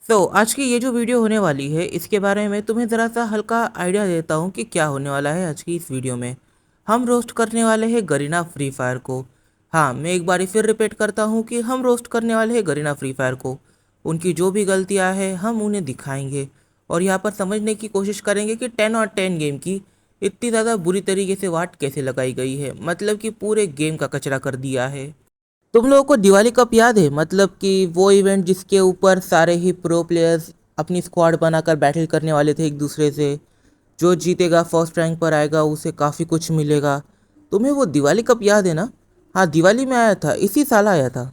तो आज की ये जो वीडियो होने वाली है इसके बारे में तुम्हें ज़रा सा हल्का आइडिया देता हूँ कि क्या होने वाला है आज की इस वीडियो में। हम रोस्ट करने वाले हैं गरीना फ्री फायर को। हाँ, मैं एक बार फिर रिपीट करता हूँ कि हम रोस्ट करने वाले हैं गरीना फ्री फायर को। उनकी जो भी गलतियाँ हैं हम उन्हें दिखाएंगे और यहाँ पर समझने की कोशिश करेंगे कि 10 और 10 गेम की इतनी ज़्यादा बुरी तरीके से वाट कैसे लगाई गई है, मतलब कि पूरे गेम का कचरा कर दिया है। तुम लोगों को दिवाली कप याद है, मतलब कि वो इवेंट जिसके ऊपर सारे ही प्रो प्लेयर्स अपनी स्क्वाड बनाकर बैटल करने वाले थे एक दूसरे से। जो जीतेगा फर्स्ट रैंक पर आएगा उसे काफ़ी कुछ मिलेगा। तुम्हें वो दिवाली कप याद है ना? हाँ, दिवाली में आया था, इसी साल आया था।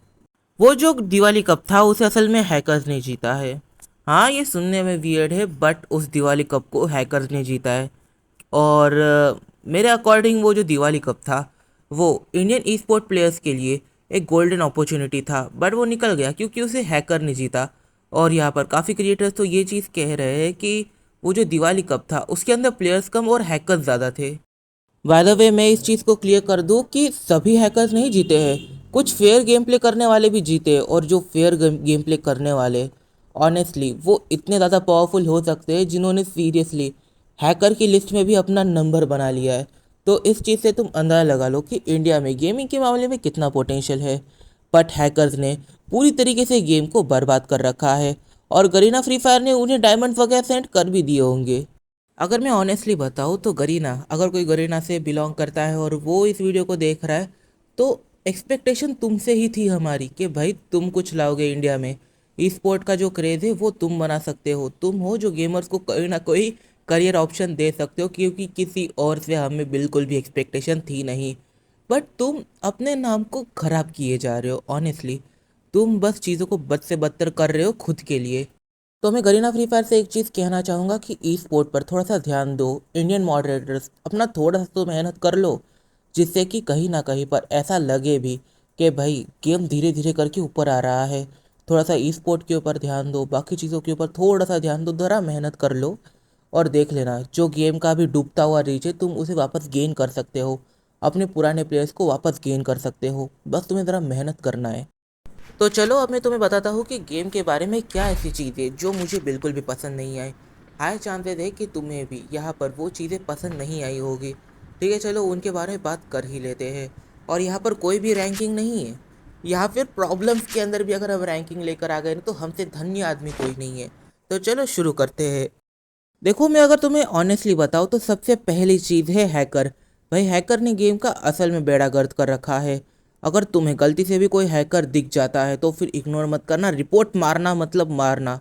वो जो दिवाली कप था उसे असल में हैकर्स ने जीता है। हाँ, ये सुनने में वियर्ड है बट उस दिवाली कप को हैकर्स ने जीता है। और मेरे अकॉर्डिंग वो जो दिवाली कप था वो इंडियन ई स्पोर्ट प्लेयर्स के लिए एक गोल्डन अपॉर्चुनिटी था, बट वो निकल गया क्योंकि उसे हैकर ने जीता। और यहाँ पर काफ़ी क्रिएटर्स तो ये चीज़ कह रहे हैं कि वो जो दिवाली कप था उसके अंदर प्लेयर्स कम और हैकर्स ज़्यादा थे। बाय द वे, मैं इस चीज़ को क्लियर कर दूं कि सभी हैकर्स नहीं जीते हैं। कुछ फेयर गेम प्ले करने वाले भी जीते हैं, और जो फेयर गेम प्ले करने वाले ऑनेस्टली वो इतने ज़्यादा पावरफुल हो सकते हैं जिन्होंने सीरियसली हैकर की लिस्ट में भी अपना नंबर बना लिया है। तो इस चीज़ से तुम अंदाज़ा लगा लो कि इंडिया में गेमिंग के मामले में कितना पोटेंशियल है। बट हैकर्स ने पूरी तरीके से गेम को बर्बाद कर रखा है, और गरीना फ्री फायर ने उन्हें डायमंड वगैरह सेंड कर भी दिए होंगे। अगर मैं ऑनेस्टली बताऊँ तो गरीना, अगर कोई गरीना से बिलोंग करता है और वो इस वीडियो को देख रहा है, तो एक्सपेक्टेशन तुमसे ही थी हमारी कि भाई तुम कुछ लाओगे इंडिया में। ई स्पोर्ट का जो क्रेज़ है वो तुम बना सकते हो, तुम हो जो गेमर्स को कोई ना कोई करियर ऑप्शन दे सकते हो, क्योंकि किसी और से हमें बिल्कुल भी एक्सपेक्टेशन थी नहीं। बट तुम अपने नाम को ख़राब किए जा रहे हो ऑनेस्टली। तुम बस चीज़ों को बद से बदतर कर रहे हो खुद के लिए। तो मैं गरीना फ्री फायर से एक चीज़ कहना चाहूँगा कि ई स्पोर्ट पर थोड़ा सा ध्यान दो। इंडियन मॉडरेटर्स अपना थोड़ा सा तो मेहनत कर लो, जिससे कि कहीं ना कहीं पर ऐसा लगे भी कि भाई गेम धीरे धीरे करके ऊपर आ रहा है। थोड़ा सा ई स्पोर्ट के ऊपर ध्यान दो, बाकी चीज़ों के ऊपर थोड़ा सा ध्यान दो, ज़रा मेहनत कर लो। और देख लेना, जो गेम का भी डूबता हुआ रीच है तुम उसे वापस गेन कर सकते हो। अपने पुराने प्लेयर्स को वापस गेन कर सकते हो, बस तुम्हें ज़रा मेहनत करना है। तो चलो अब मैं तुम्हें बताता हूँ कि गेम के बारे में क्या ऐसी चीज़ें जो मुझे बिल्कुल भी पसंद नहीं आई। हाई चांसेस है कि तुम्हें भी यहाँ पर वो चीज़ें पसंद नहीं आई होगी। ठीक है, चलो उनके बारे में बात कर ही लेते हैं। और यहाँ पर कोई भी रैंकिंग नहीं है, या फिर प्रॉब्लम्स के अंदर भी अगर हम रैंकिंग लेकर आ गए ना तो हमसे धन्य आदमी कोई नहीं है। तो चलो शुरू करते हैं। देखो, मैं अगर तुम्हें ऑनेस्टली बताऊँ तो सबसे पहली चीज़ है हैकर। भाई हैकर ने गेम का असल में बेड़ा गर्क कर रखा है। अगर तुम्हें गलती से भी कोई हैकर दिख जाता है तो फिर इग्नोर मत करना, रिपोर्ट मारना मतलब मारना।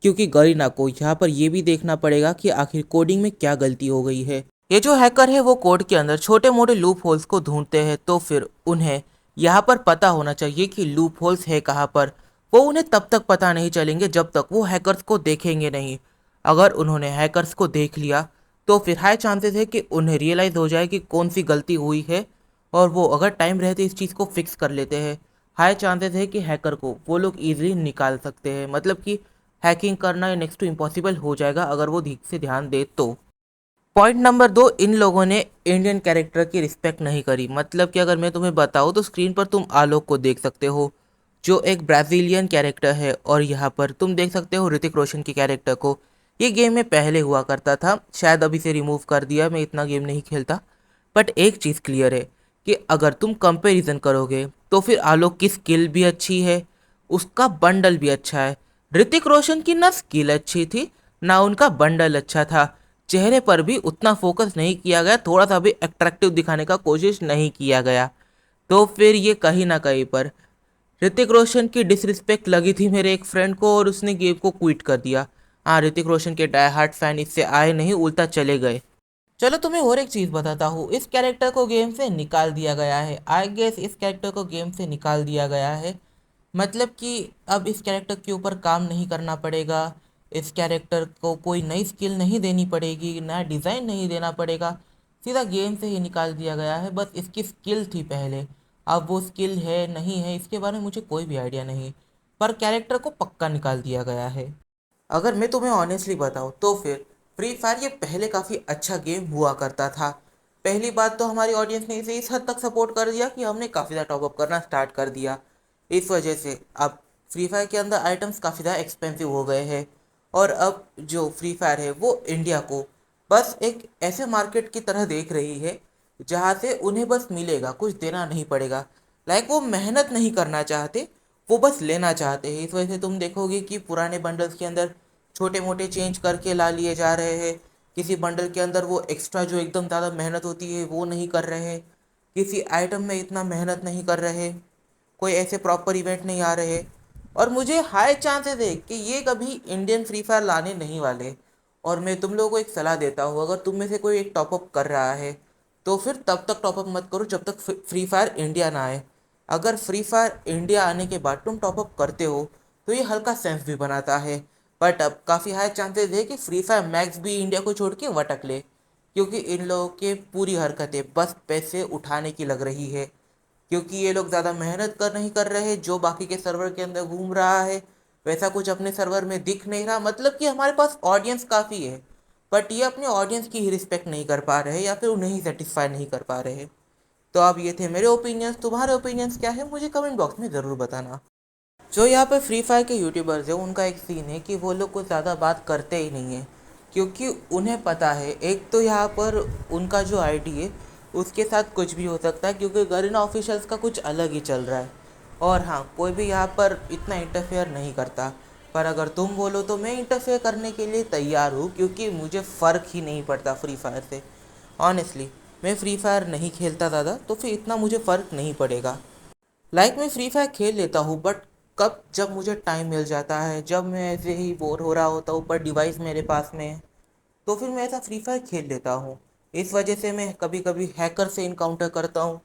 क्योंकि गरीना को यहाँ पर यह भी देखना पड़ेगा कि आखिर कोडिंग में क्या गलती हो गई है। ये जो हैकर है वो कोड के अंदर छोटे मोटे लूप होल्स को ढूंढते हैं, तो फिर उन्हें यहाँ पर पता होना चाहिए कि लूप होल्स है कहाँ पर। वो उन्हें तब तक पता नहीं चलेंगे जब तक वो हैकर्स को देखेंगे नहीं। अगर उन्होंने हैकर्स को देख लिया तो फिर हाई चांसेस है कि उन्हें रियलाइज़ हो जाए कि कौन सी गलती हुई है, और वो अगर टाइम रहते इस चीज़ को फिक्स कर लेते हैं, हाई चांसेस है कि हैकर को वो लोग ईजिली निकाल सकते हैं। मतलब कि हैकिंग करना नेक्स्ट टू इम्पॉसिबल हो जाएगा अगर वो ठीक से ध्यान दे तो। पॉइंट नंबर 2, इन लोगों ने इंडियन कैरेक्टर की रिस्पेक्ट नहीं करी। मतलब कि अगर मैं तुम्हें बताऊँ तो स्क्रीन पर तुम आलोक को देख सकते हो, जो एक ब्राज़ीलियन कैरेक्टर है, और यहाँ पर तुम देख सकते हो ऋतिक रोशन के कैरेक्टर को। ये गेम में पहले हुआ करता था, शायद अभी से रिमूव कर दिया, मैं इतना गेम नहीं खेलता। बट एक चीज़ क्लियर है कि अगर तुम कंपैरिजन करोगे तो फिर आलोक की स्किल भी अच्छी है, उसका बंडल भी अच्छा है। ऋतिक रोशन की ना स्किल अच्छी थी ना उनका बंडल अच्छा था। चेहरे पर भी उतना फोकस नहीं किया गया, थोड़ा सा भी अट्रैक्टिव दिखाने का कोशिश नहीं किया गया। तो फिर ये कहीं ना कहीं पर ऋतिक रोशन की डिसरिस्पेक्ट लगी थी मेरे एक फ्रेंड को, और उसने गेम को क्विट कर दिया। हाँ, ऋतिक रोशन के डाई हार्ट फैन इससे आए नहीं, उल्टा चले गए। चलो तुम्हें और एक चीज़ बताता हूँ, इस कैरेक्टर को गेम से निकाल दिया गया है। आई गेस इस कैरेक्टर को गेम से निकाल दिया गया है, मतलब कि अब इस कैरेक्टर के ऊपर काम नहीं करना पड़ेगा। इस कैरेक्टर को कोई नई स्किल नहीं देनी पड़ेगी, नया डिज़ाइन नहीं देना पड़ेगा, सीधा गेम से ही निकाल दिया गया है। बस इसकी स्किल थी पहले, अब वो स्किल है नहीं है इसके बारे में मुझे कोई भी आइडिया नहीं, पर कैरेक्टर को पक्का निकाल दिया गया है। अगर मैं तुम्हें ऑनेस्टली बताऊँ तो फिर फ्री फायर ये पहले काफ़ी अच्छा गेम हुआ करता था। पहली बात तो हमारी ऑडियंस ने इसे इस हद तक सपोर्ट कर दिया कि हमने काफ़ी ज़्यादा टॉपअप करना स्टार्ट कर दिया। इस वजह से अब फ्री फायर के अंदर आइटम्स काफ़ी ज़्यादा एक्सपेंसिव हो गए हैं। और अब जो फ्री फायर है वो इंडिया को बस एक ऐसे मार्केट की तरह देख रही है जहाँ से उन्हें बस मिलेगा, कुछ देना नहीं पड़ेगा। लाइक वो मेहनत नहीं करना चाहते, वो बस लेना चाहते हैं। इस वजह से तुम देखोगे कि पुराने बंडल्स के अंदर छोटे मोटे चेंज करके ला लिए जा रहे हैं। किसी बंडल के अंदर वो एक्स्ट्रा जो एकदम ज़्यादा मेहनत होती है वो नहीं कर रहे हैं। किसी आइटम में इतना मेहनत नहीं कर रहे, कोई ऐसे प्रॉपर इवेंट नहीं आ रहे। और मुझे हाई चांसेस है कि ये कभी इंडियन फ्री फायर लाने नहीं वाले। और मैं तुम लोगों को एक सलाह देता हूँ, अगर तुम में से कोई एक टॉपअप कर रहा है तो फिर तब तक टॉपअप मत करो जब तक फ्री फायर इंडिया ना आए। अगर फ्री फायर इंडिया आने के बाद तुम टॉपअप करते हो तो ये हल्का सेंस भी बनाता है। बट अब काफ़ी हाई चांसेस है कि फ्री फायर मैक्स भी इंडिया को छोड़ के वटक ले, क्योंकि इन लोगों के पूरी हरकतें बस पैसे उठाने की लग रही है। क्योंकि ये लोग ज़्यादा मेहनत कर नहीं कर रहे, जो बाकी के सर्वर के अंदर घूम रहा है वैसा कुछ अपने सर्वर में दिख नहीं रहा। मतलब कि हमारे पास ऑडियंस काफ़ी है, बट ये अपने ऑडियंस की ही रिस्पेक्ट नहीं कर पा रहे या फिर उन्हें ही सेटिस्फाई नहीं कर पा रहे। तो अब ये थे मेरे ओपिनियंस, तुम्हारे ओपिनियंस क्या है मुझे कमेंट बॉक्स में ज़रूर बताना। जो यहाँ पे फ्री फायर के यूट्यूबर्स हैं उनका एक सीन है कि वो लोग कुछ ज़्यादा बात करते ही नहीं है, क्योंकि उन्हें पता है एक तो यहाँ पर उनका जो आईडी है उसके साथ कुछ भी हो सकता है, क्योंकि गरीना ऑफिशियल्स का कुछ अलग ही चल रहा है। और हाँ, कोई भी यहाँ पर इतना इंटरफेयर नहीं करता। पर अगर तुम बोलो तो मैं इंटरफेयर करने के लिए तैयार हूँ, क्योंकि मुझे फ़र्क ही नहीं पड़ता फ्री फायर से। ऑनेस्टली मैं फ्री फायर नहीं खेलता ज़्यादा, तो फिर इतना मुझे फ़र्क नहीं पड़ेगा। मैं फ्री फायर खेल लेता हूँ, बट कब जब मुझे टाइम मिल जाता है, जब मैं ऐसे ही बोर हो रहा होता हूँ पर डिवाइस मेरे पास में है, तो फिर मैं ऐसा फ्री फायर खेल लेता हूँ। इस वजह से मैं कभी कभी हैकर से इनकाउंटर करता हूँ,